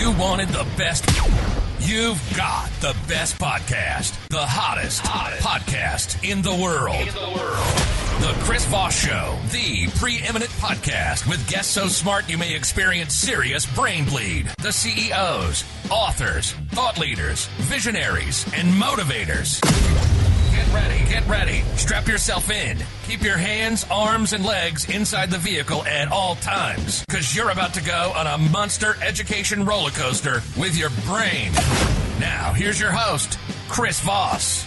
You wanted the best. You've got the best podcast. The hottest podcast in the world. The Chris Voss Show, the preeminent podcast with guests so smart you may experience serious brain bleed. The CEOs, authors, thought leaders, visionaries, and motivators. Get ready. Strap yourself in. Keep your hands, arms, and legs inside the vehicle at all times, because you're about to go on a monster education roller coaster with your brain. Now, here's your host, Chris Voss.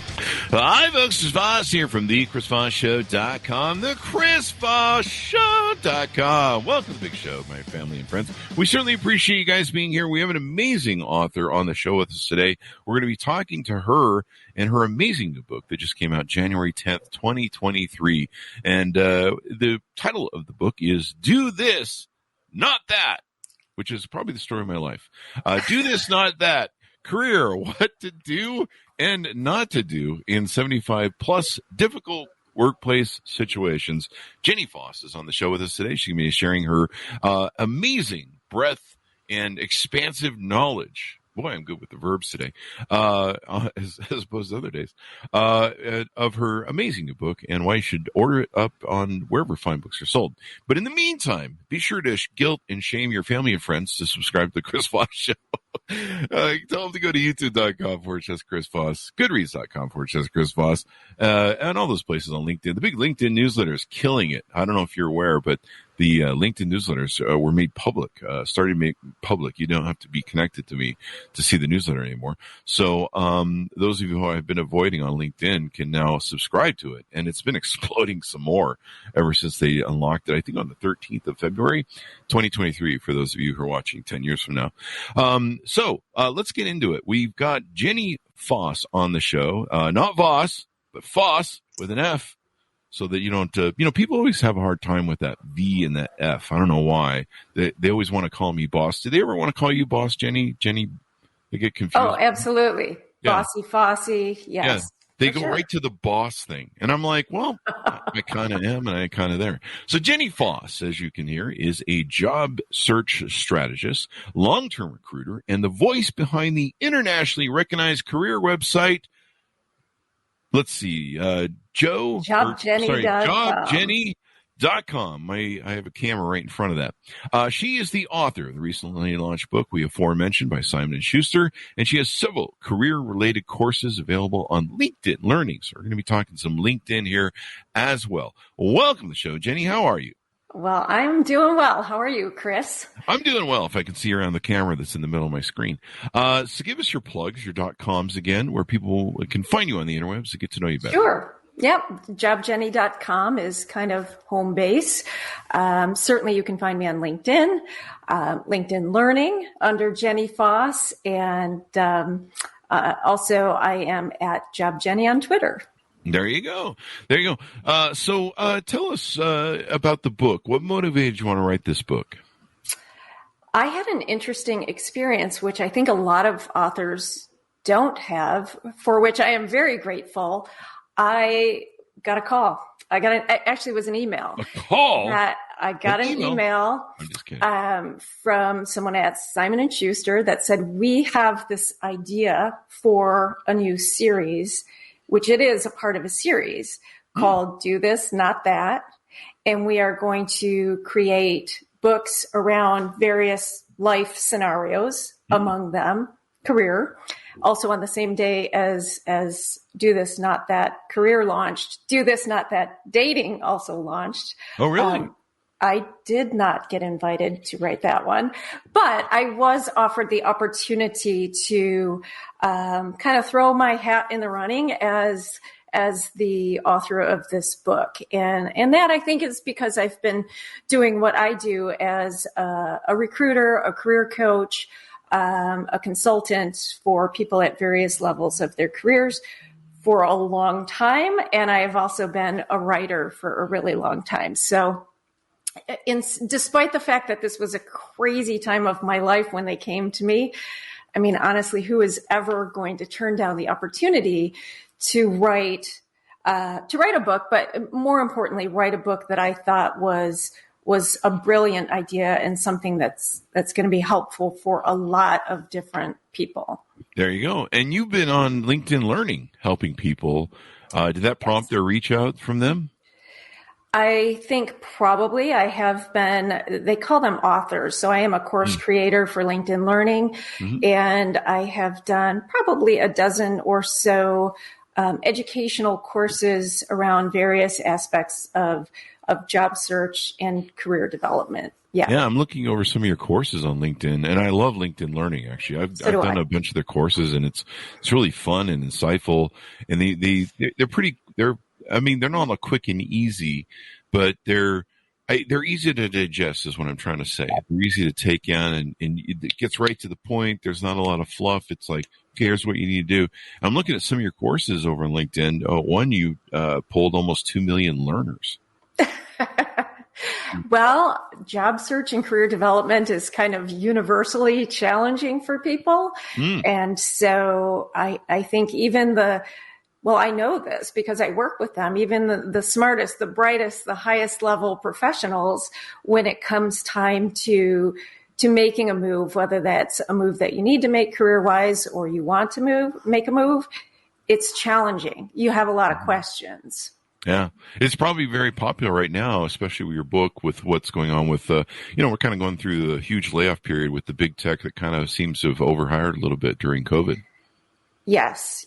Hi, folks. Chris Voss here from thechrisvossshow.com, thechrisvossshow.com. Welcome to the big show, my family and friends. We certainly appreciate you guys being here. We have an amazing author on the show with us today. We're going to be talking to her and her amazing new book that just came out January 10th, 2023. And the title of the book is Do This, Not That, which is probably the story of my life. Do This, Not That. Career, what to do and not to do in 75 plus difficult workplace situations. Jenny Voss is on the show with us today. She's going to be sharing her amazing breadth and expansive knowledge. Boy, I'm good with the verbs today, as opposed to other days, of her amazing new book and why you should order it up on wherever fine books are sold. But in the meantime, be sure to guilt and shame your family and friends to subscribe to the Chris Voss Show. Tell them to go to youtube.com/Chris Voss, goodreads.com/Chris Voss, and all those places on LinkedIn. The big LinkedIn newsletter is killing it. I don't know if you're aware, but the LinkedIn newsletters were made public, started made public. You don't have to be connected to me to see the newsletter anymore. So those of you who I've been avoiding on LinkedIn can now subscribe to it. And it's been exploding some more ever since they unlocked it, I think on the 13th of February, 2023, for those of you who are watching 10 years from now. So let's get into it. We've got Jenny Voss on the show. Not Voss, but Voss with an F. So that you don't, people always have a hard time with that V and that F. I don't know why. They always want to call me boss. Do they ever want to call you boss, Jenny? Jenny, they get confused. Oh, absolutely. Yeah. Bossy, Fossy, yes. Yeah. They go right to the boss thing. And I'm like, well, I kind of am and I kind of there. So Jenny Voss, as you can hear, is a job search strategist, long-term recruiter, and the voice behind the internationally recognized career website. Let's see, JobJenny.com. I have a camera right in front of that. She is the author of the recently launched book we aforementioned by Simon & Schuster, and she has several career-related courses available on LinkedIn Learning. So we're going to be talking some LinkedIn here as well. Welcome to the show, Jenny. How are you? Well, I'm doing well. How are you, Chris? I'm doing well, if I can see around the camera that's in the middle of my screen. So give us your plugs, your .coms again, where people can find you on the interwebs to get to know you better. Sure. Yep. JobJenny.com is kind of home base. Certainly you can find me on LinkedIn, LinkedIn Learning under Jenny Voss. And also I am at JobJenny on Twitter. There you go. So tell us about the book. What motivated you want to write this book? I had an interesting experience, which I think a lot of authors don't have, for which I am very grateful. I got a call. Actually, it was an email. A call? I got an email from someone at Simon & Schuster that said, we have this idea for a new series, which it is a part of a series called Do This, Not That. And we are going to create books around various life scenarios, among them career. Also on the same day as Do This, Not That career launched, Do This, Not That dating also launched. Oh, really? I did not get invited to write that one, but I was offered the opportunity to kind of throw my hat in the running as the author of this book. And that I think is because I've been doing what I do as a recruiter, a career coach, a consultant for people at various levels of their careers for a long time. And I've also been a writer for a really long time. So despite the fact that this was a crazy time of my life when they came to me, I mean, honestly, who is ever going to turn down the opportunity to write a book, but more importantly, write a book that I thought was was a brilliant idea and something that's going to be helpful for a lot of different people. There you go. And you've been on LinkedIn Learning, helping people. Did that prompt a reach out from them? I think probably I have been, they call them authors. So I am a course creator for LinkedIn Learning, and I have done probably a dozen or so educational courses around various aspects of job search and career development. Yeah, I'm looking over some of your courses on LinkedIn, and I love LinkedIn Learning. Actually, I've done a bunch of their courses, and it's really fun and insightful. And they're pretty. They're not like quick and easy, but they're easy to digest, is what I'm trying to say. They're easy to take in, and it gets right to the point. There's not a lot of fluff. It's like, okay, here's what you need to do. I'm looking at some of your courses over on LinkedIn. One, you pulled almost 2 million learners. Well, job search and career development is kind of universally challenging for people. And so I think even I know this because I work with them, even the smartest, the brightest, the highest level professionals, when it comes time to making a move, whether that's a move that you need to make career-wise or you want to make a move, it's challenging. You have a lot of questions. Yeah, it's probably very popular right now, especially with your book, with what's going on with, we're kind of going through the huge layoff period with the big tech that kind of seems to have overhired a little bit during COVID. Yes.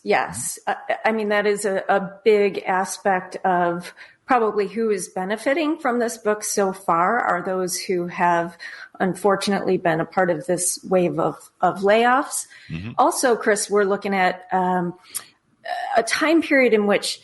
I mean, that is a big aspect of probably who is benefiting from this book so far are those who have unfortunately been a part of this wave of layoffs. Also, Chris, we're looking at a time period in which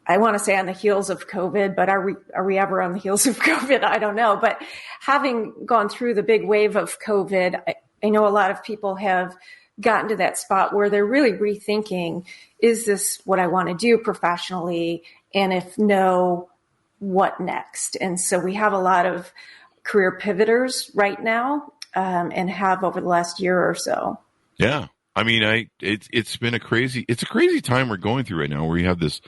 I want to say on the heels of COVID, but are we ever on the heels of COVID? I don't know. But having gone through the big wave of COVID, I know a lot of people have gotten to that spot where they're really rethinking, is this what I want to do professionally? And if no, what next? And so we have a lot of career pivoters right now, and have over the last year or so. Yeah. I mean, it's a crazy time we're going through right now, where we have this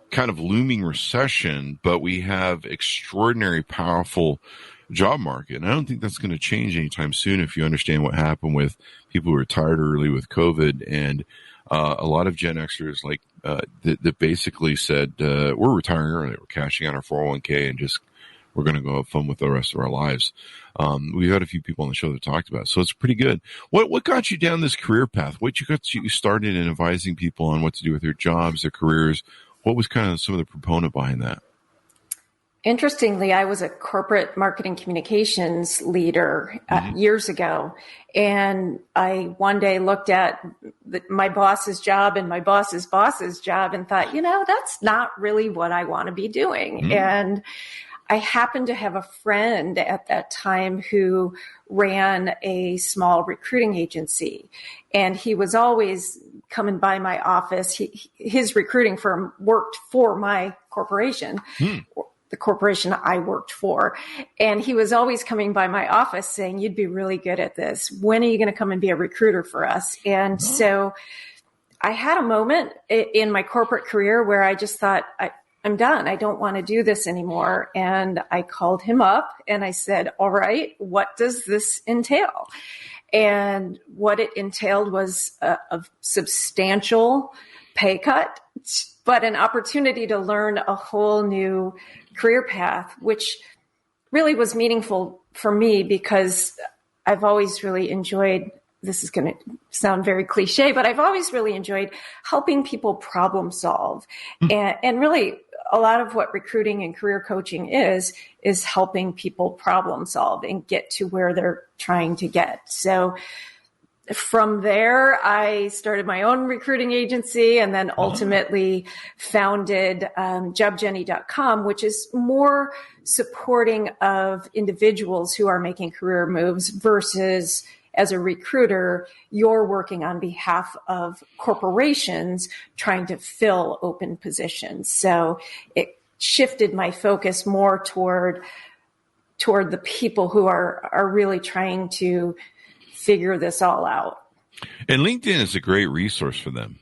kind of looming recession, but we have extraordinary powerful job market. And I don't think that's going to change anytime soon if you understand what happened with people who retired early with COVID, and a lot of Gen Xers that basically said, we're retiring early, we're cashing out our 401k and we're going to go have fun with the rest of our lives. We've had a few people on the show that talked about it, so it's pretty good. What got you down this career path? What got you started in advising people on what to do with their jobs, their careers? What was kind of some of the proponent behind that? Interestingly, I was a corporate marketing communications leader years ago. And I one day looked at my boss's job and my boss's boss's job and thought, that's not really what I want to be doing. And I happened to have a friend at that time who ran a small recruiting agency, and he was always coming by my office. His recruiting firm worked for my corporation, the corporation I worked for. And he was always coming by my office saying, you'd be really good at this. When are you going to come and be a recruiter for us? And so I had a moment in my corporate career where I just thought, I'm done. I don't want to do this anymore. And I called him up and I said, all right, what does this entail? And what it entailed was a substantial pay cut, but an opportunity to learn a whole new career path, which really was meaningful for me because I've always really enjoyed, this is going to sound very cliche, but I've always really enjoyed helping people problem solve. And really, a lot of what recruiting and career coaching is helping people problem solve and get to where they're trying to get. So from there, I started my own recruiting agency and then ultimately founded jobjenny.com, which is more supporting of individuals who are making career moves versus as a recruiter, you're working on behalf of corporations trying to fill open positions. So it shifted my focus more toward the people who are really trying to figure this all out. And LinkedIn is a great resource for them.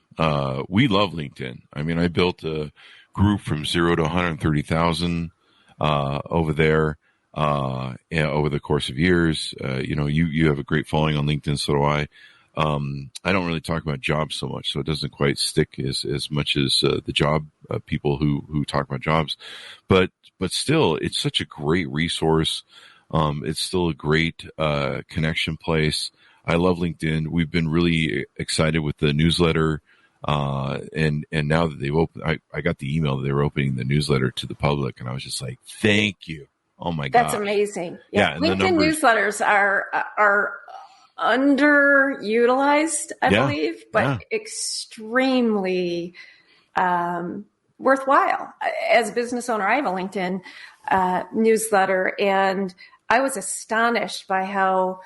We love LinkedIn. I mean, I built a group from 0 to 130,000 over there. Over the course of years, you have a great following on LinkedIn. So do I. I don't really talk about jobs so much, so it doesn't quite stick as much as the job people who talk about jobs. But still, it's such a great resource. It's still a great connection place. I love LinkedIn. We've been really excited with the newsletter. And now that they've opened, I got the email that they were opening the newsletter to the public, and I was just like, thank you. Oh my God. That's amazing. Yeah. LinkedIn newsletters are underutilized, I believe, but extremely worthwhile. As a business owner, I have a LinkedIn newsletter, and I was astonished by how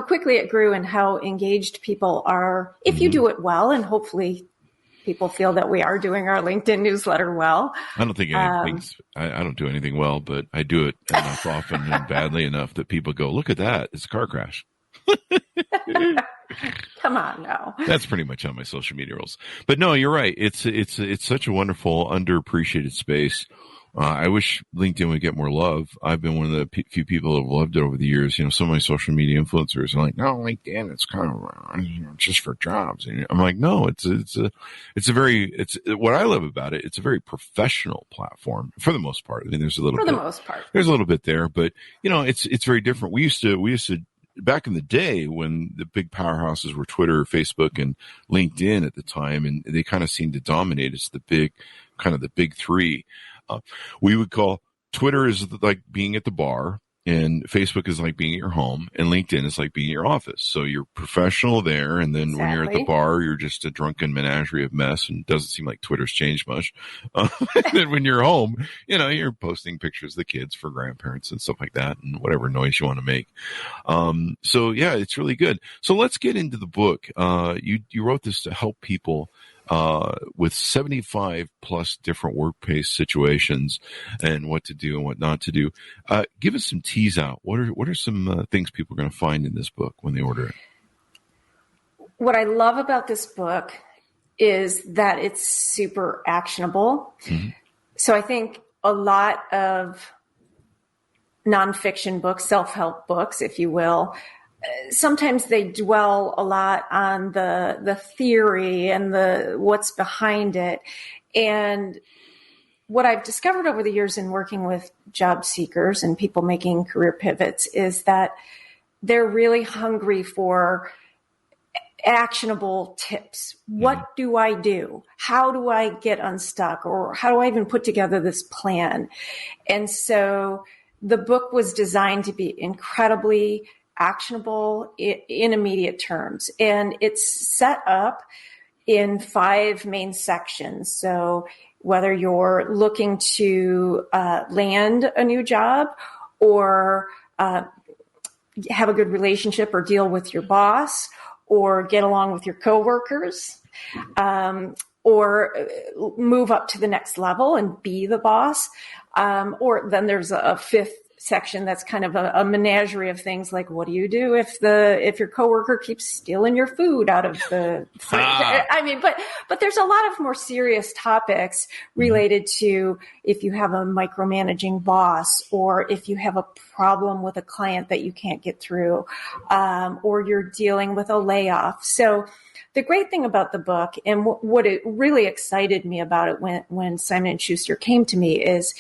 quickly it grew and how engaged people are if you do it well, and hopefully people feel that we are doing our LinkedIn newsletter well. I don't think I don't do anything well, but I do it enough often and badly enough that people go, look at that. It's a car crash. Come on now. That's pretty much on my social media rules. But no, you're right. It's such a wonderful, underappreciated space. I wish LinkedIn would get more love. I've been one of the few people that have loved it over the years. Some of my social media influencers are like, no, LinkedIn, it's kind of, just for jobs. And I'm like, no, it's what I love about it. It's a very professional platform for the most part. I mean, there's a little bit there, but it's very different. We used to, back in the day when the big powerhouses were Twitter, Facebook, and LinkedIn at the time, and they kind of seemed to dominate as the big three. We would call Twitter is like being at the bar, and Facebook is like being at your home, and LinkedIn is like being at your office. So you're professional there, and then when you're at the bar, you're just a drunken menagerie of mess, and it doesn't seem like Twitter's changed much. And then when you're home, you're posting pictures of the kids for grandparents and stuff like that, and whatever noise you want to make. So yeah, it's really good. So let's get into the book. You wrote this to help people with 75 plus different workplace situations and what to do and what not to do. Give us some tease out. What are some things people are going to find in this book when they order it? What I love about this book is that it's super actionable. Mm-hmm. So I think a lot of nonfiction books, self-help books, if you will, sometimes they dwell a lot on the theory and what's behind it. And what I've discovered over the years in working with job seekers and people making career pivots is that they're really hungry for actionable tips. What do I do? How do I get unstuck? Or how do I even put together this plan? And so the book was designed to be incredibly actionable in immediate terms. And it's set up in 5 main sections. So whether you're looking to land a new job or have a good relationship or deal with your boss or get along with your coworkers, or move up to the next level and be the boss. Or then there's a 5th section that's kind of a menagerie of things like, what do you do if your coworker keeps stealing your food out of the fridge? I mean, but there's a lot of more serious topics related to if you have a micromanaging boss, or if you have a problem with a client that you can't get through, or you're dealing with a layoff. So the great thing about the book, and what it really excited me about it when Simon & Schuster came to me, is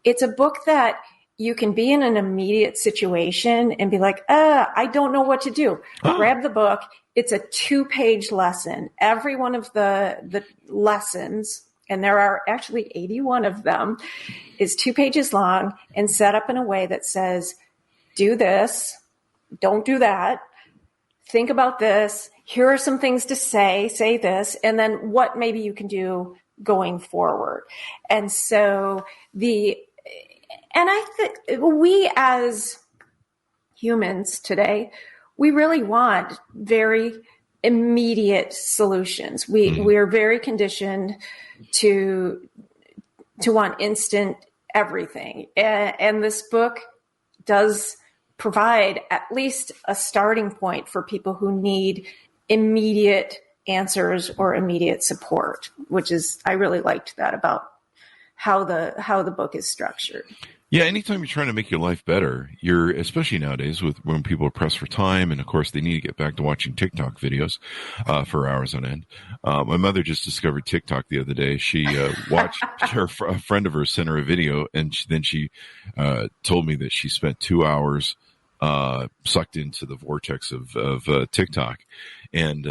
it's a book that you can be in an immediate situation and be like, I don't know what to do. Grab the book. It's a 2-page lesson. Every one of the lessons, and there are actually 81 of them, is 2 pages long and set up in a way that says, do this, don't do that, think about this, here are some things to say this, and then what maybe you can do going forward. And so and I think we as humans today, we really want very immediate solutions. We are very conditioned to want instant everything. And this book does provide at least a starting point for people who need immediate answers or immediate support, which is, I really liked that about how the book is structured. Yeah, anytime you're trying to make your life better, especially nowadays when people are pressed for time, and of course they need to get back to watching TikTok videos for hours on end. My mother just discovered TikTok the other day. She watched a friend of hers sent her a video, and then she told me that she spent 2 hours sucked into the vortex of TikTok. And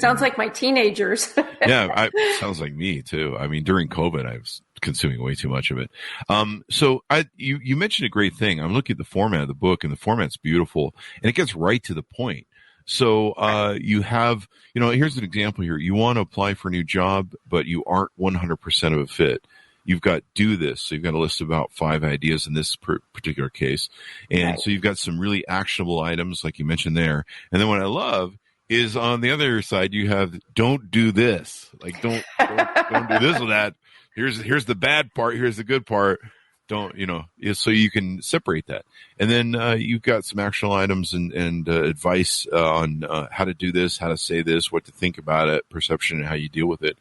sounds like my teenagers. Yeah, sounds like me too. I mean, during COVID, I was consuming way too much of it. So you mentioned a great thing. I'm looking at the format of the book, and the format's beautiful, and it gets right to the point. So you have, here's an example here. You want to apply for a new job, but you aren't 100% of a fit. You've got do this. So you've got a list of about 5 ideas in this particular case. And so you've got some really actionable items like you mentioned there. And then what I love is on the other side, you have don't do this. Like don't do this or that. Here's the bad part. Here's the good part. Don't, so you can separate that. And then you've got some actionable items and advice on how to do this, how to say this, what to think about it, perception, and how you deal with it.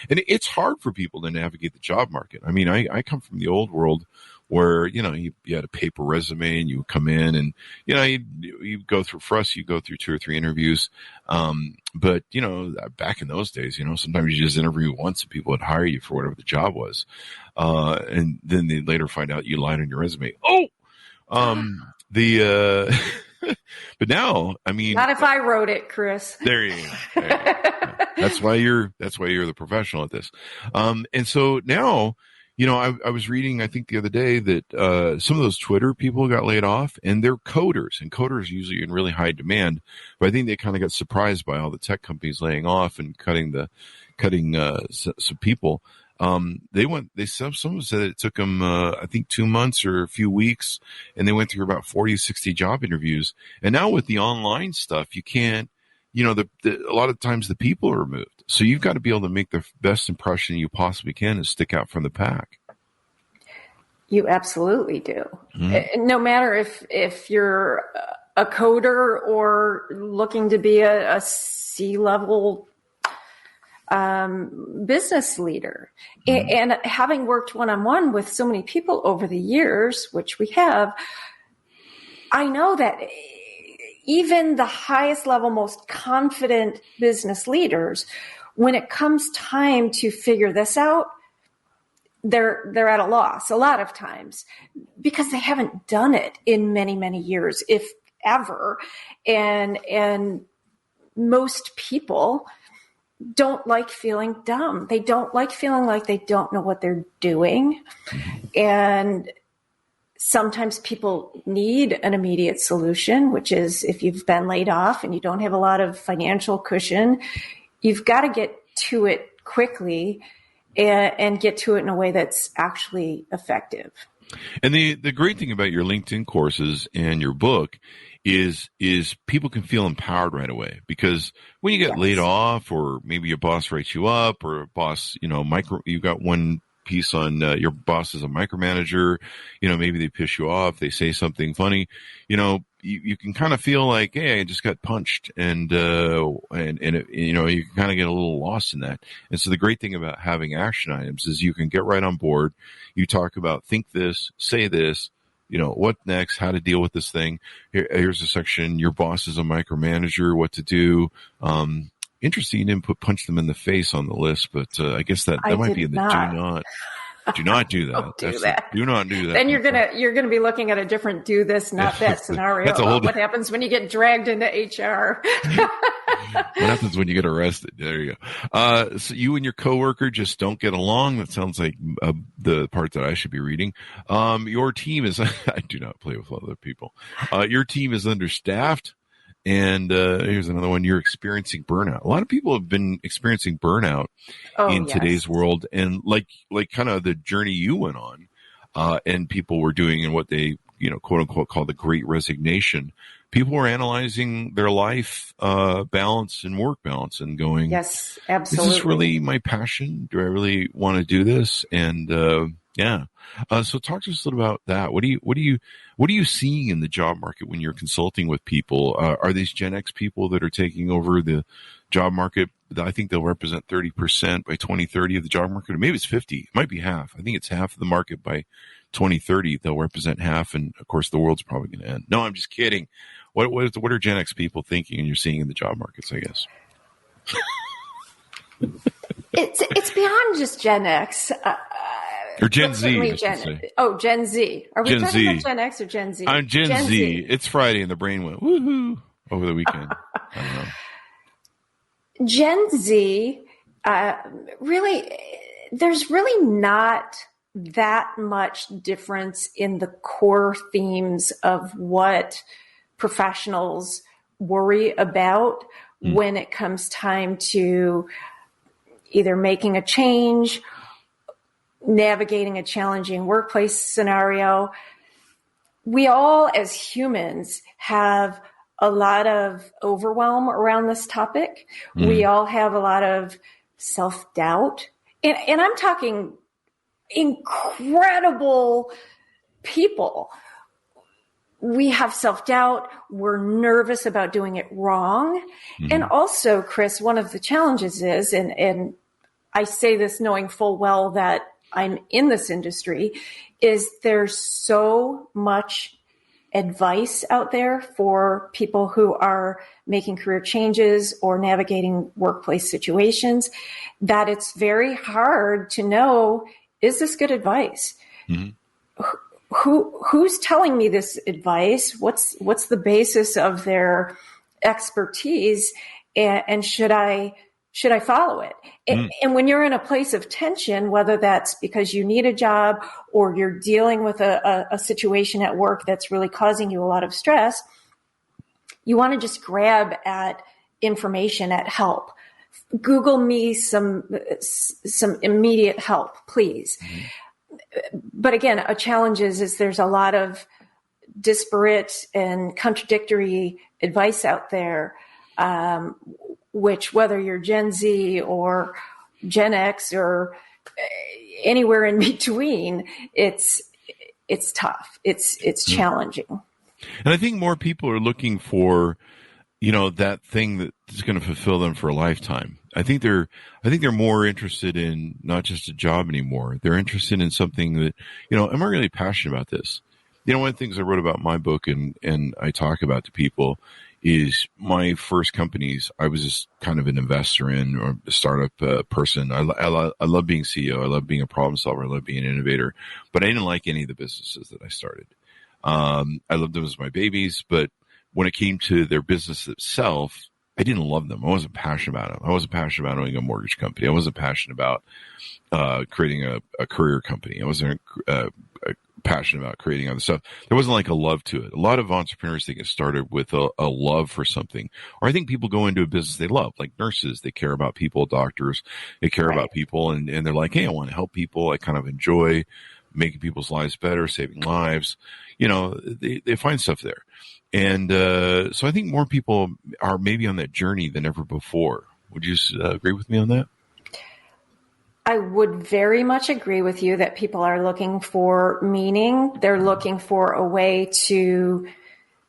And it's hard for people to navigate the job market. I mean, I come from the old world where, you had a paper resume and you would come in and, you go through, for us, you go through 2 or 3 interviews. But, back in those days, sometimes you just interview once and people would hire you for whatever the job was. And then they later find out you lied on your resume. But now, I mean, not if I wrote it, Chris. There you go. That's why you're the professional at this. And so now, I was reading, I think the other day that some of those Twitter people got laid off, and they're coders, and coders usually in really high demand. But I think they kind of got surprised by all the tech companies laying off and cutting some people. Someone said it took them, I think 2 months or a few weeks, and they went through about 40, 60 job interviews. And now with the online stuff, you can't, a lot of times the people are removed. So you've got to be able to make the best impression you possibly can and stick out from the pack. You absolutely do. Mm-hmm. No matter if you're a coder or looking to be a C-level business leader. Mm-hmm. And having worked one-on-one with so many people over the years, which we have, I know that even the highest level, most confident business leaders, when it comes time to figure this out, they're at a loss a lot of times because they haven't done it in many, many years, if ever. And most people don't like feeling dumb. They don't like feeling like they don't know what they're doing. And sometimes people need an immediate solution, which is if you've been laid off and you don't have a lot of financial cushion, you've got to get to it quickly and get to it in a way that's actually effective. And the great thing about your LinkedIn courses and your book is people can feel empowered right away, because when you get laid off, or maybe your boss writes you up, or a boss, you got one piece on your boss is a micromanager, maybe they piss you off, they say something funny, you can kind of feel like, hey, I just got punched, and you can kind of get a little lost in that. And so the great thing about having action items is you can get right on board. You talk about, think this, say this, what next, how to deal with this thing. Here's a section, your boss is a micromanager, what to do. Interesting, you didn't punch them in the face on the list, but I guess that might be in the do not do that. Don't do that. Do not do that. Then you're gonna be looking at a different do this, not that scenario. What happens when you get dragged into HR? What happens when you get arrested? There you go. So you and your coworker just don't get along. That sounds like the part that I should be reading. Your team is. I do not play with other people. Your team is understaffed. And here's another one. You're experiencing burnout. A lot of people have been experiencing burnout in today's world, and like kind of the journey you went on, and people were doing and what they quote unquote call the Great Resignation. People were analyzing their life balance and work balance and going, yes, absolutely. Is this really my passion? Do I really want to do this? And Yeah. So talk to us a little about that. What are you seeing in the job market when you're consulting with people? Are these Gen X people that are taking over the job market? I think they'll represent 30% by 2030 of the job market, or maybe it's 50. It might be half. I think it's half of the market by 2030. They'll represent half, and of course, the world's probably going to end. No, I'm just kidding. What are Gen X people thinking, and you're seeing in the job markets? I guess it's beyond just Gen X. Or Gen Z. Gen Z. Are we Gen talking Z. about Gen X or Gen Z? I'm Gen Z. It's Friday and the brain went woohoo over the weekend. I don't know. Gen Z, really, there's really not that much difference in the core themes of what professionals worry about when it comes time to either making a change, navigating a challenging workplace scenario. We all, as humans, have a lot of overwhelm around this topic. We all have a lot of self-doubt. And I'm talking incredible people. We have self-doubt. We're nervous about doing it wrong. And also, Chris, one of the challenges is, and I say this knowing full well that I'm in this industry, is there's so much advice out there for people who are making career changes or navigating workplace situations that it's very hard to know, is this good advice? Who's telling me this advice? What's the basis of their expertise? And should I follow it? And when you're in a place of tension, whether that's because you need a job or you're dealing with a situation at work that's really causing you a lot of stress, you want to just grab at information, at help. Google me some immediate help, please. But again, a challenge is there's a lot of disparate and contradictory advice out there, which whether you're Gen Z or Gen X or anywhere in between, it's tough. It's challenging. And I think more people are looking for, that thing that's going to fulfill them for a lifetime. I think they're more interested in not just a job anymore. They're interested in something that, am I really passionate about this? One of the things I wrote about in my book and I talk about to people is my first companies, I was just kind of an investor in, or a startup person. I love being CEO. I love being a problem solver. I love being an innovator, but I didn't like any of the businesses that I started. I loved them as my babies, but when it came to their business itself, I didn't love them. I wasn't passionate about them. I wasn't passionate about owning a mortgage company. I wasn't passionate about creating a career company. I wasn't passionate about creating other stuff. There wasn't like a love to it. A lot of entrepreneurs, they get started with a love for something. Or I think people go into a business they love, like nurses. They care about people, doctors. They care about people. And they're like, hey, I want to help people. I kind of enjoy making people's lives better, saving lives. They find stuff there. And so I think more people are maybe on that journey than ever before. Would you agree with me on that? I would very much agree with you that people are looking for meaning. They're looking for a way to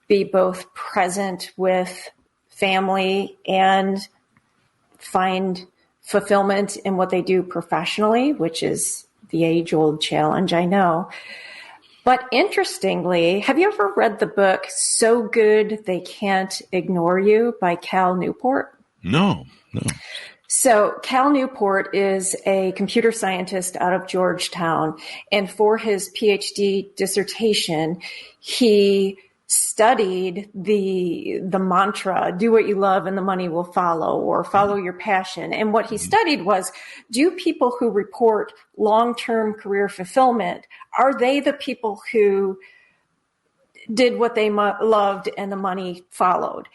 be both present with family and find fulfillment in what they do professionally, which is the age-old challenge, I know. But interestingly, have you ever read the book So Good They Can't Ignore You by Cal Newport? No. So Cal Newport is a computer scientist out of Georgetown, and for his PhD dissertation, he studied the mantra, do what you love and the money will follow, or follow your passion. And what he studied was, do people who report long-term career fulfillment, are they the people who did what they loved and the money followed?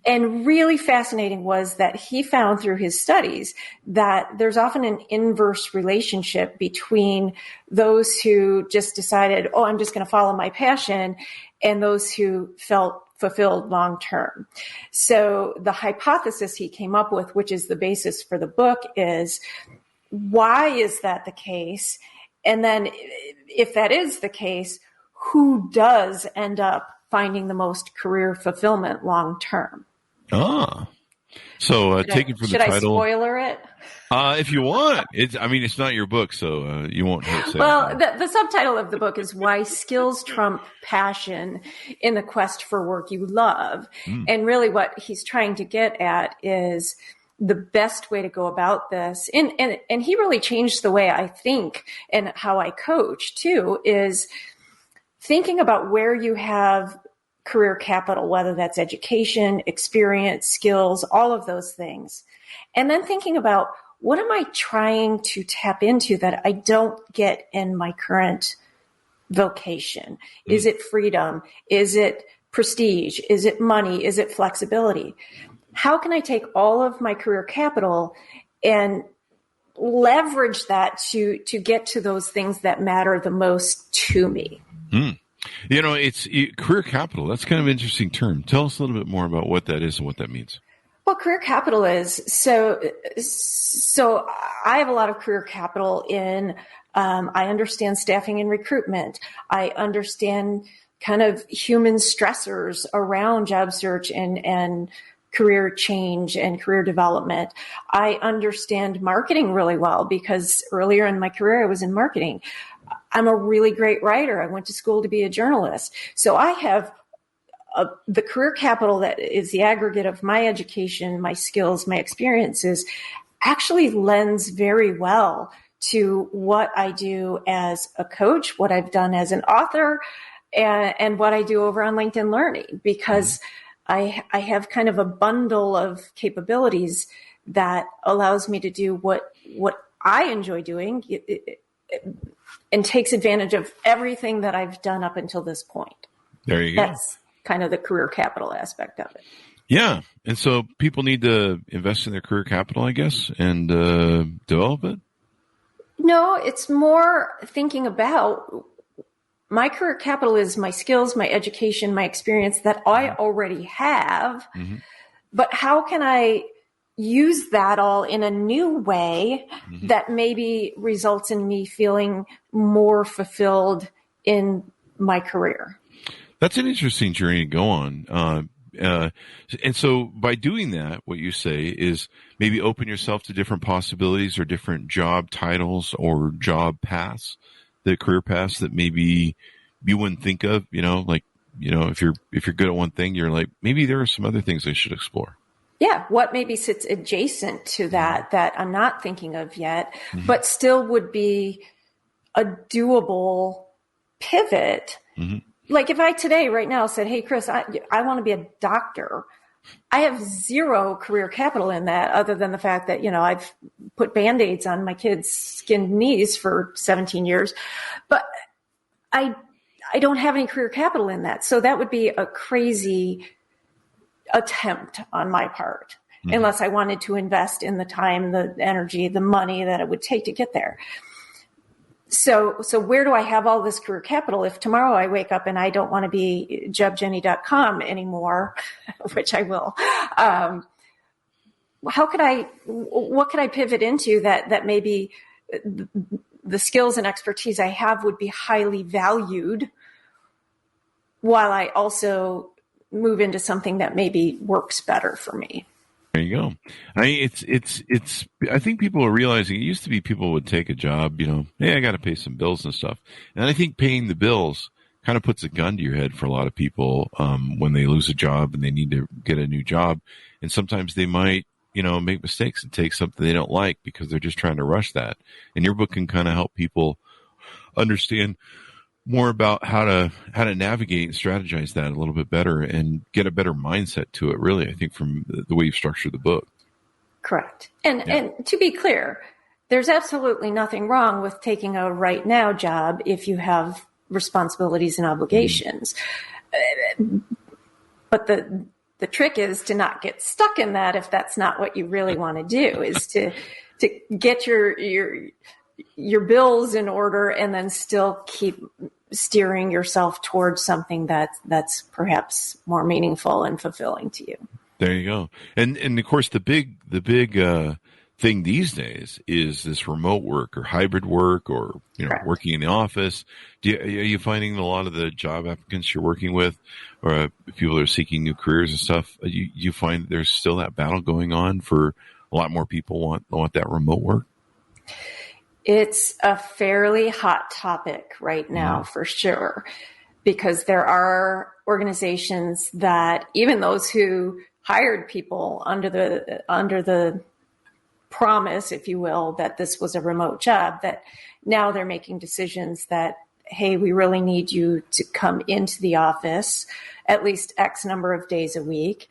And really fascinating was that he found through his studies that there's often an inverse relationship between those who just decided, oh, I'm just going to follow my passion, and those who felt fulfilled long term. So the hypothesis he came up with, which is the basis for the book, is why is that the case? And then if that is the case, who does end up finding the most career fulfillment long term? So taken from the title. Should I spoiler it? If you want. It's not your book, so you won't say Well, the subtitle of the book is Why Skills Trump Passion in the Quest for Work You Love. And really what he's trying to get at is the best way to go about this. And he really changed the way I think and how I coach too, is thinking about where you have career capital, whether that's education, experience, skills, all of those things. And then thinking about, what am I trying to tap into that I don't get in my current vocation? Is it freedom? Is it prestige? Is it money? Is it flexibility? How can I take all of my career capital and leverage that to get to those things that matter the most to me? It's career capital. That's kind of an interesting term. Tell us a little bit more about what that is and what that means. Well, career capital is, so I have a lot of career capital in, I understand staffing and recruitment. I understand kind of human stressors around job search and career change and career development. I understand marketing really well because earlier in my career, I was in marketing. I'm a really great writer. I went to school to be a journalist. So I have the career capital that is the aggregate of my education, my skills, my experiences actually lends very well to what I do as a coach, what I've done as an author, and what I do over on LinkedIn Learning, because I have kind of a bundle of capabilities that allows me to do what I enjoy doing and takes advantage of everything that I've done up until this point. There you go. That's kind of the career capital aspect of it. Yeah. And so people need to invest in their career capital, I guess, and develop it? No, it's more thinking about my career capital is my skills, my education, my experience that I already have. But how can I use that all in a new way that maybe results in me feeling more fulfilled in my career? That's an interesting journey to go on. And so by doing that, what you say is maybe open yourself to different possibilities or different job titles or job paths, the career paths that maybe you wouldn't think of, if you're good at one thing, you're like, maybe there are some other things I should explore. Yeah. What maybe sits adjacent to that I'm not thinking of yet, but still would be a doable pivot. Like if I today, right now, said, hey, Chris, I want to be a doctor. I have zero career capital in that other than the fact that, I've put Band-Aids on my kids' skinned knees for 17 years. But I don't have any career capital in that. So that would be a crazy attempt on my part, unless I wanted to invest in the time, the energy, the money that it would take to get there. So where do I have all this career capital? If tomorrow I wake up and I don't want to be jobjenny.com anymore, which I will, what could I pivot into that maybe the skills and expertise I have would be highly valued while I also move into something that maybe works better for me? There you go. I think people are realizing it used to be people would take a job, hey, I got to pay some bills and stuff. And I think paying the bills kind of puts a gun to your head for a lot of people when they lose a job and they need to get a new job. And sometimes they might, make mistakes and take something they don't like because they're just trying to rush that. And your book can kind of help people understand more about how to navigate and strategize that a little bit better and get a better mindset to it, really, I think, from the way you've structured the book. Correct. And to be clear, there's absolutely nothing wrong with taking a right now job if you have responsibilities and obligations. But the trick is to not get stuck in that if that's not what you really want to do, is to get your bills in order and then still keep steering yourself towards something that's perhaps more meaningful and fulfilling to you. There you go. And of course the big thing these days is this remote work or hybrid work or, Correct. working in the office. Are you finding a lot of the job applicants you're working with or people that are seeking new careers and stuff, you find there's still that battle going on for a lot more people want that remote work? It's a fairly hot topic right now, for sure, because there are organizations that even those who hired people under the promise, if you will, that this was a remote job, that now they're making decisions that, hey, we really need you to come into the office at least X number of days a week.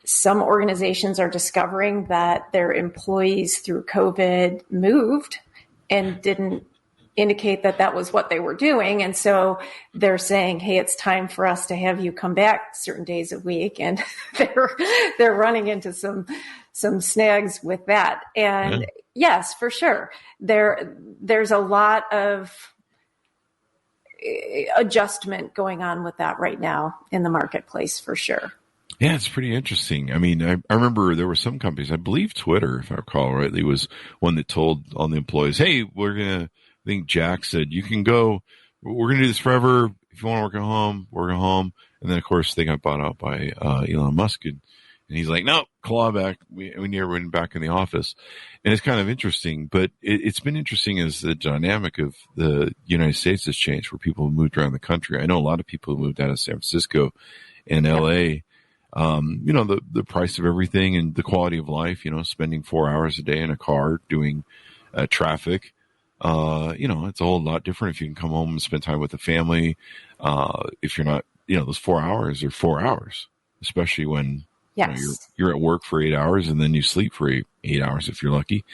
Some organizations are discovering that their employees through COVID moved and didn't indicate that that was what they were doing. And so they're saying, hey, it's time for us to have you come back certain days a week. And they're running into some snags with that. And yes, for sure. There's a lot of adjustment going on with that right now in the marketplace, for sure. Yeah, it's pretty interesting. I mean, I remember there were some companies, I believe Twitter, if I recall rightly, was one that told all the employees, hey, I think Jack said, you can go, we're going to do this forever. If you want to work at home, work at home. And then, of course, they got bought out by Elon Musk. And he's like, no, claw back. We need everyone back in the office. And it's kind of interesting. But it's been interesting as the dynamic of the United States has changed, where people have moved around the country. I know a lot of people who moved out of San Francisco and L.A., the price of everything and the quality of life, spending 4 hours a day in a car doing traffic. It's a whole lot different if you can come home and spend time with the family. If you're not, those 4 hours are 4 hours, especially when you're at work for 8 hours and then you sleep for 8 hours if you're lucky.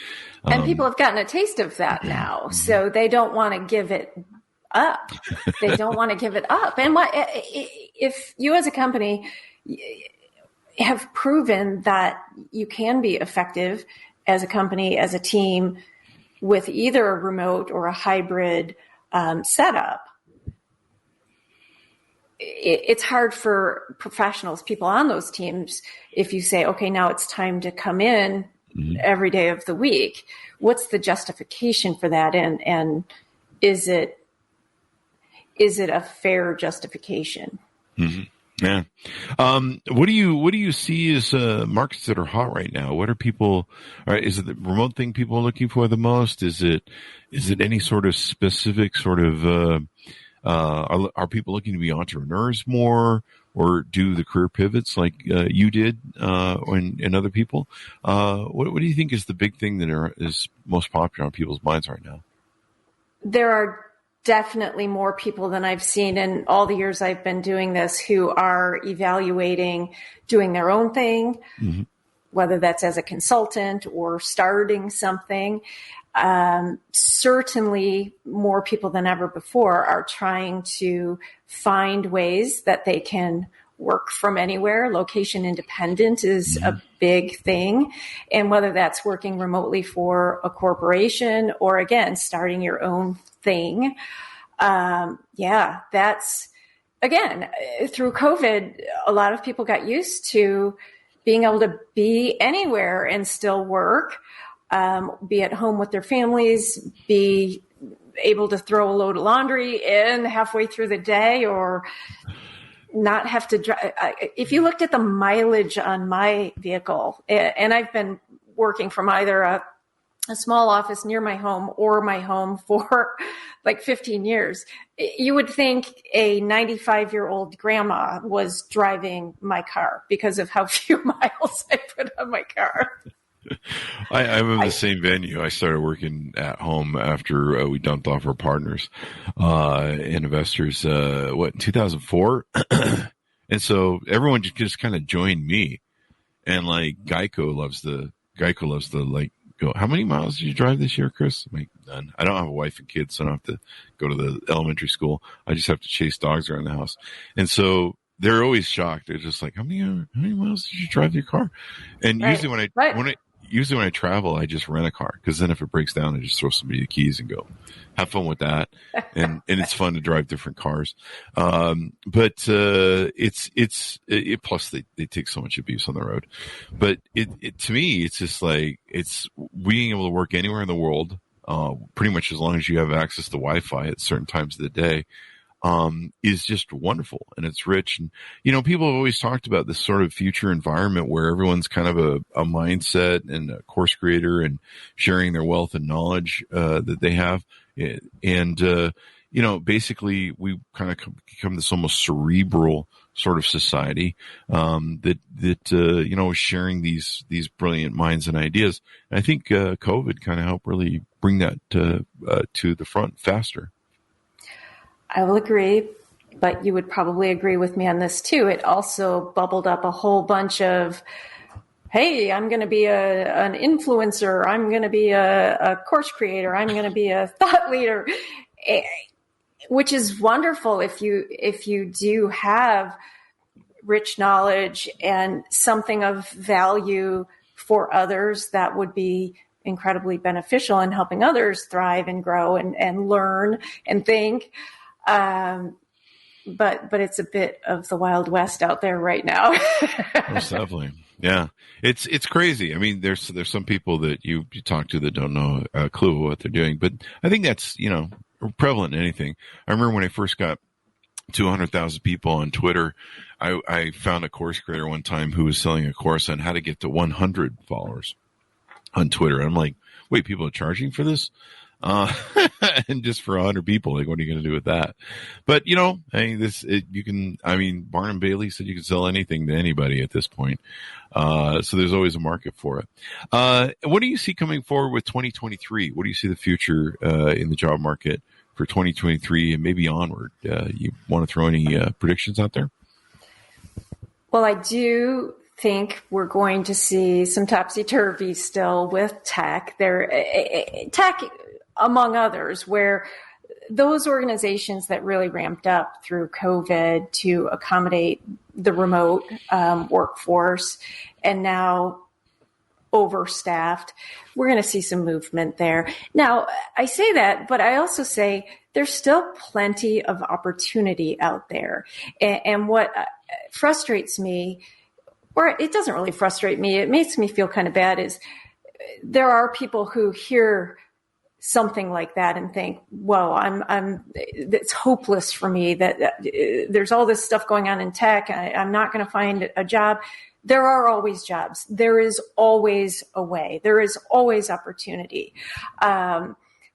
And people have gotten a taste of that now, so they don't want to give it up. They don't want to give it up. And if you as a company have proven that you can be effective as a company, as a team, with either a remote or a hybrid setup, it's hard for professionals, people on those teams, if you say, okay, now it's time to come in every day of the week. What's the justification for that? And is it a fair justification? Mm-hmm. Yeah. What do you see as markets that are hot right now? What are people? Is it the remote thing people are looking for the most? Is it any sort of specific sort of? Are people looking to be entrepreneurs more, or do the career pivots like you did, and other people? What do you think is the big thing that is most popular on people's minds right now? There are definitely more people than I've seen in all the years I've been doing this who are evaluating doing their own thing, whether that's as a consultant or starting something. Certainly more people than ever before are trying to find ways that they can work from anywhere. Location independent is a big thing. And whether that's working remotely for a corporation or, again, starting your own thing. That's, again, through COVID, a lot of people got used to being able to be anywhere and still work, be at home with their families, be able to throw a load of laundry in halfway through the day, or not have to drive. If you looked at the mileage on my vehicle, and I've been working from either a small office near my home or my home for like 15 years, you would think a 95-year-old grandma was driving my car because of how few miles I put on my car. I'm in the same venue. I started working at home after we dumped off our partners and investors, in 2004? And so everyone just kind of joined me. And like Geico loves the like, go, how many miles did you drive this year, Chris? I'm like, none. I don't have a wife and kids, so I don't have to go to the elementary school. I just have to chase dogs around the house. And so they're always shocked. They're just like, how many miles did you drive your car? And usually usually when I travel, I just rent a car, because then if it breaks down, I just throw somebody the keys and go. Have fun with that, and it's fun to drive different cars. But plus they take so much abuse on the road. But it to me, it's just like it's being able to work anywhere in the world, pretty much as long as you have access to Wi-Fi at certain times of the day. Is just wonderful, and it's rich. And, people have always talked about this sort of future environment where everyone's kind of a mindset and a course creator and sharing their wealth and knowledge, that they have. And, basically we kind of become this almost cerebral sort of society, that is sharing these brilliant minds and ideas. And I think, COVID kind of helped really bring that, to the front faster. I will agree, but you would probably agree with me on this too. It also bubbled up a whole bunch of, hey, I'm going to be an influencer. I'm going to be a course creator. I'm going to be a thought leader, which is wonderful if you do have rich knowledge and something of value for others. That would be incredibly beneficial in helping others thrive and grow and learn and think. But it's a bit of the Wild West out there right now. Most definitely. Yeah. It's crazy. I mean, there's some people that you talk to that don't know a clue what they're doing, but I think that's, prevalent in anything. I remember when I first got 200,000 people on Twitter, I found a course creator one time who was selling a course on how to get to 100 followers on Twitter. And I'm like, wait, people are charging for this? And just for 100 people, like, what are you going to do with that? But, Barnum Bailey said you can sell anything to anybody at this point. So there's always a market for it. What do you see coming forward with 2023? What do you see the future, in the job market for 2023 and maybe onward? You want to throw any, predictions out there? Well, I do think we're going to see some topsy-turvy still with tech. Tech, among others, where those organizations that really ramped up through COVID to accommodate the remote workforce and now overstaffed, we're going to see some movement there. Now, I say that, but I also say there's still plenty of opportunity out there. And what frustrates me, or it doesn't really frustrate me, it makes me feel kind of bad, is there are people who hear something like that and think, whoa, it's hopeless for me that there's all this stuff going on in tech. I'm not going to find a job. There are always jobs. There is always a way. There is always opportunity.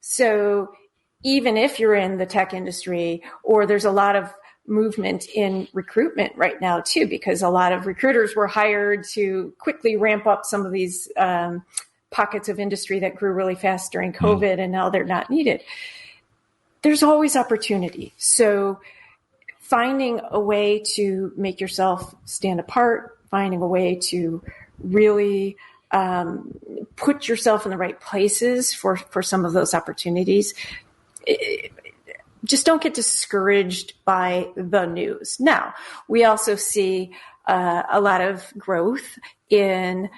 So even if you're in the tech industry, or there's a lot of movement in recruitment right now too, because a lot of recruiters were hired to quickly ramp up some of these pockets of industry that grew really fast during COVID, and now they're not needed. There's always opportunity. So finding a way to make yourself stand apart, finding a way to really put yourself in the right places for some of those opportunities. Just don't get discouraged by the news. Now, we also see a lot of growth in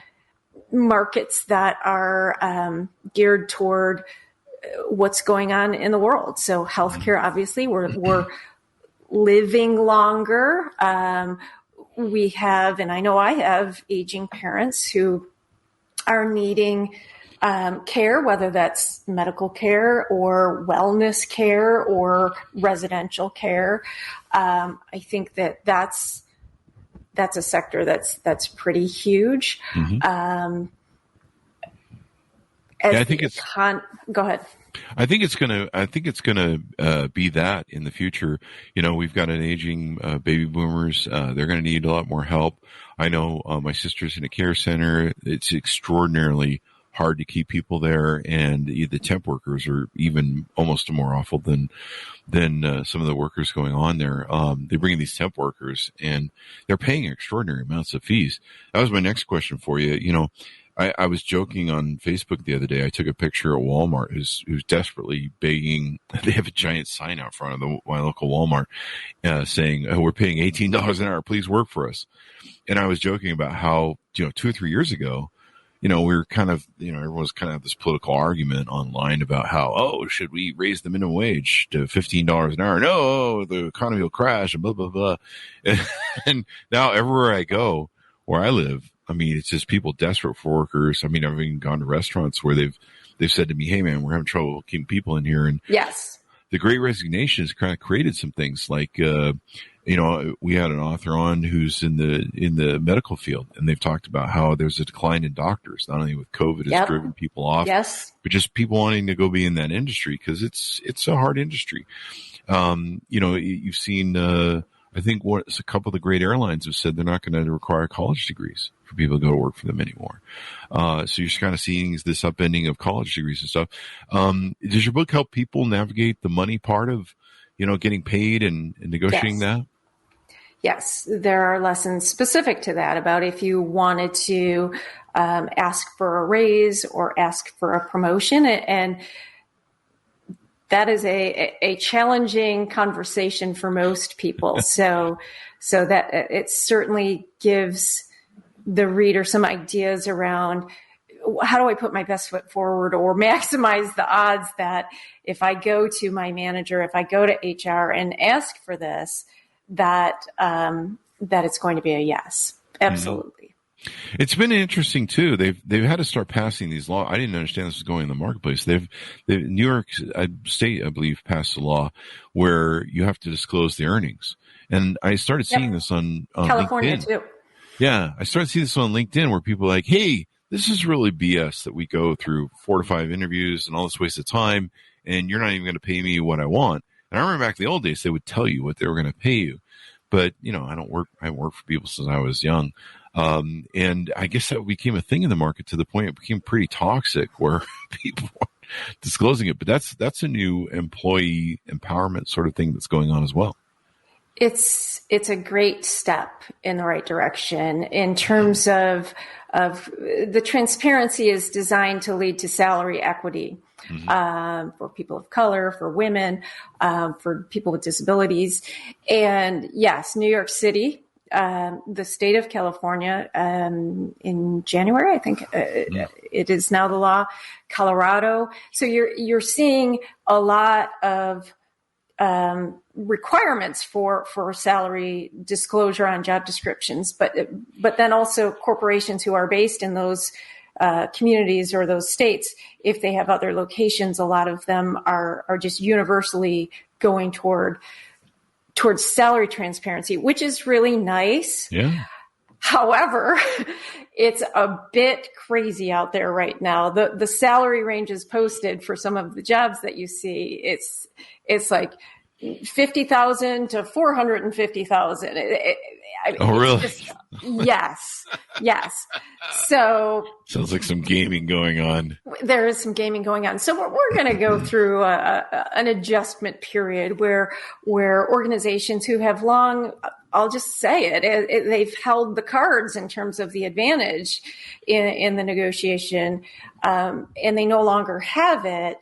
markets that are geared toward what's going on in the world. So healthcare, obviously, we're living longer. We have, and I know I have, aging parents who are needing care, whether that's medical care or wellness care or residential care. I think that's a sector that's pretty huge. Mm-hmm. I think it's. Go ahead. I think it's gonna be that in the future. We've got an aging baby boomers. They're going to need a lot more help. I know my sister's in a care center. It's extraordinarily hard to keep people there, and the temp workers are even almost more awful than some of the workers going on there. They bring in these temp workers, and they're paying extraordinary amounts of fees. That was my next question for you. I was joking on Facebook the other day. I took a picture at Walmart who's desperately begging. They have a giant sign out front of my local Walmart saying, we're paying $18 an hour. Please work for us. And I was joking about how, 2 or 3 years ago, we're kind of, everyone's kind of this political argument online about how, should we raise the minimum wage to $15 an hour? No, the economy will crash and blah, blah, blah. And now everywhere I go, where I live, I mean, it's just people desperate for workers. I mean, I've even gone to restaurants where they've said to me, hey man, we're having trouble keeping people in here. And yes, the Great Resignation has kind of created some things like, we had an author on who's in the medical field, and they've talked about how there's a decline in doctors, not only with COVID has driven people off, but just people wanting to go be in that industry because it's a hard industry. You've seen, I think a couple of the great airlines have said they're not going to require college degrees for people to go to work for them anymore. So you're kind of seeing this upending of college degrees and stuff. Does your book help people navigate the money part of, getting paid and negotiating that? Yes, there are lessons specific to that about if you wanted to ask for a raise or ask for a promotion. And that is a challenging conversation for most people. So that it certainly gives the reader some ideas around how do I put my best foot forward or maximize the odds that if I go to my manager, if I go to HR and ask for this, that it's going to be a yes. Absolutely. Mm-hmm. It's been interesting too. They've had to start passing these laws. I didn't understand this was going in the marketplace. New York State, I believe, passed a law where you have to disclose the earnings. And I started seeing this on California LinkedIn. too. Yeah. I started seeing this on LinkedIn where people are like, hey, this is really BS that we go through 4 to 5 interviews and all this waste of time, and you're not even going to pay me what I want. And I remember back in the old days, they would tell you what they were going to pay you. But, I haven't worked for people since I was young. And I guess that became a thing in the market to the point it became pretty toxic where people weren't disclosing it. But that's a new employee empowerment sort of thing that's going on as well. It's a great step in the right direction in terms of the transparency is designed to lead to salary equity. Mm-hmm. For people of color, for women, for people with disabilities. And yes, New York City, the state of California, in January, I think it is now the law, Colorado. So you're seeing a lot of requirements for salary disclosure on job descriptions, but then also corporations who are based in those communities or those states, if they have other locations, a lot of them are just universally going towards salary transparency, which is really nice. Yeah. However, it's a bit crazy out there right now. The salary ranges posted for some of the jobs that you see, it's like 50,000 to 450,000. Oh, really? Yes. So sounds like some gaming going on. There is some gaming going on. So we're going to go through an adjustment period where organizations who have long, I'll just say it, they've held the cards in terms of the advantage in the negotiation, and they no longer have it.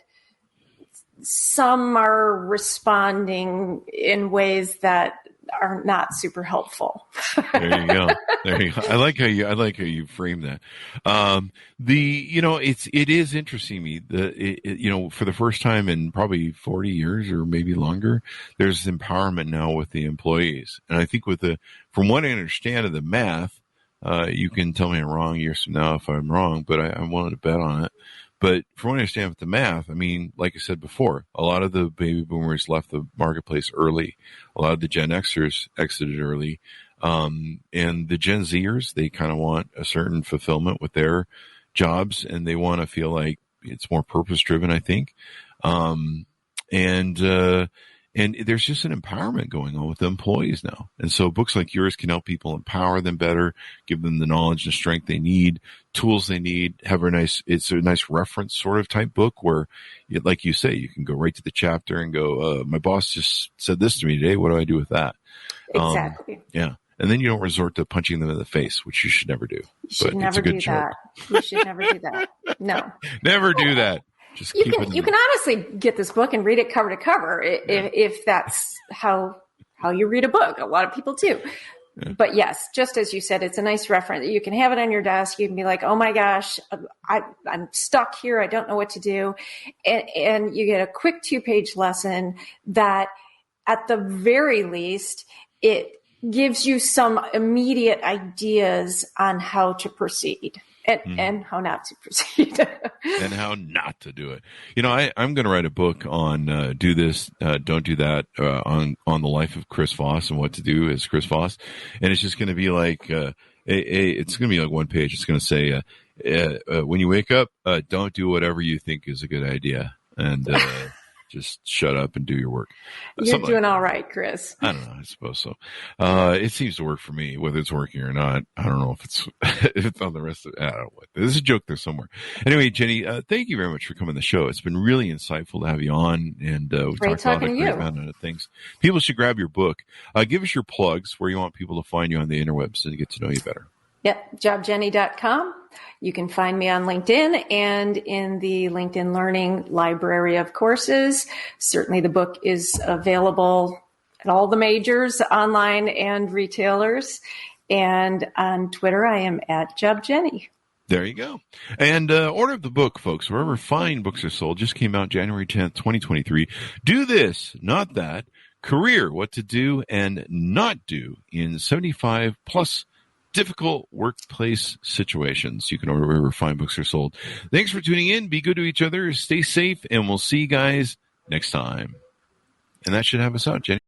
Some are responding in ways that are not super helpful. There you go. I like how you frame that. It is interesting to me for the first time in probably 40 years or maybe longer, there's empowerment now with the employees. And I think from what I understand of the math, you can tell me I'm wrong years from now if I'm wrong, but I'm willing to bet on it. But from what I understand with the math, I mean, like I said before, a lot of the baby boomers left the marketplace early. A lot of the Gen Xers exited early. And the Gen Zers, they kind of want a certain fulfillment with their jobs, and they want to feel like it's more purpose-driven, I think. And there's just an empowerment going on with the employees now. And so books like yours can help people empower them better, give them the knowledge and strength they need, tools they need, it's a nice reference sort of type book where, like you say, you can go right to the chapter and go, my boss just said this to me today. What do I do with that? Exactly. Yeah. And then you don't resort to punching them in the face, which you should never do. You should never do that. You should never do that. No. Never do that. Just you can honestly get this book and read it cover to cover if that's how you read a book. A lot of people do. But yes, just as you said, it's a nice reference. You can have it on your desk. You can be like, oh my gosh, I'm stuck here. I don't know what to do. And you get a quick 2-page lesson that at the very least, it gives you some immediate ideas on how to proceed. And how not to proceed. And how not to do it. I'm going to write a book on do this, don't do that, on the life of Chris Voss and what to do as Chris Voss. And it's just going to be like, it's going to be like 1 page. It's going to say, when you wake up, don't do whatever you think is a good idea. And just shut up and do your work. You're doing all right, Chris. I don't know. I suppose so. It seems to work for me, whether it's working or not. I don't know if it's if it's on the rest of it. I don't know what. There's a joke there somewhere. Anyway, Jenny, thank you very much for coming on the show. It's been really insightful to have you on, and we've talked about a great amount of things. People should grab your book. Give us your plugs where you want people to find you on the interwebs and get to know you better. Yep, jobjenny.com. You can find me on LinkedIn and in the LinkedIn Learning library of courses. Certainly the book is available at all the majors, online and retailers. And on Twitter, I am at jobjenny. There you go. And order the book, folks, wherever fine books are sold. Just came out January 10th, 2023. Do this, not that. Career, what to do and not do in 75 plus difficult workplace situations. You can order wherever fine books are sold. Thanks for tuning in. Be good to each other. Stay safe, and we'll see you guys next time. And that should have us out, Jenny.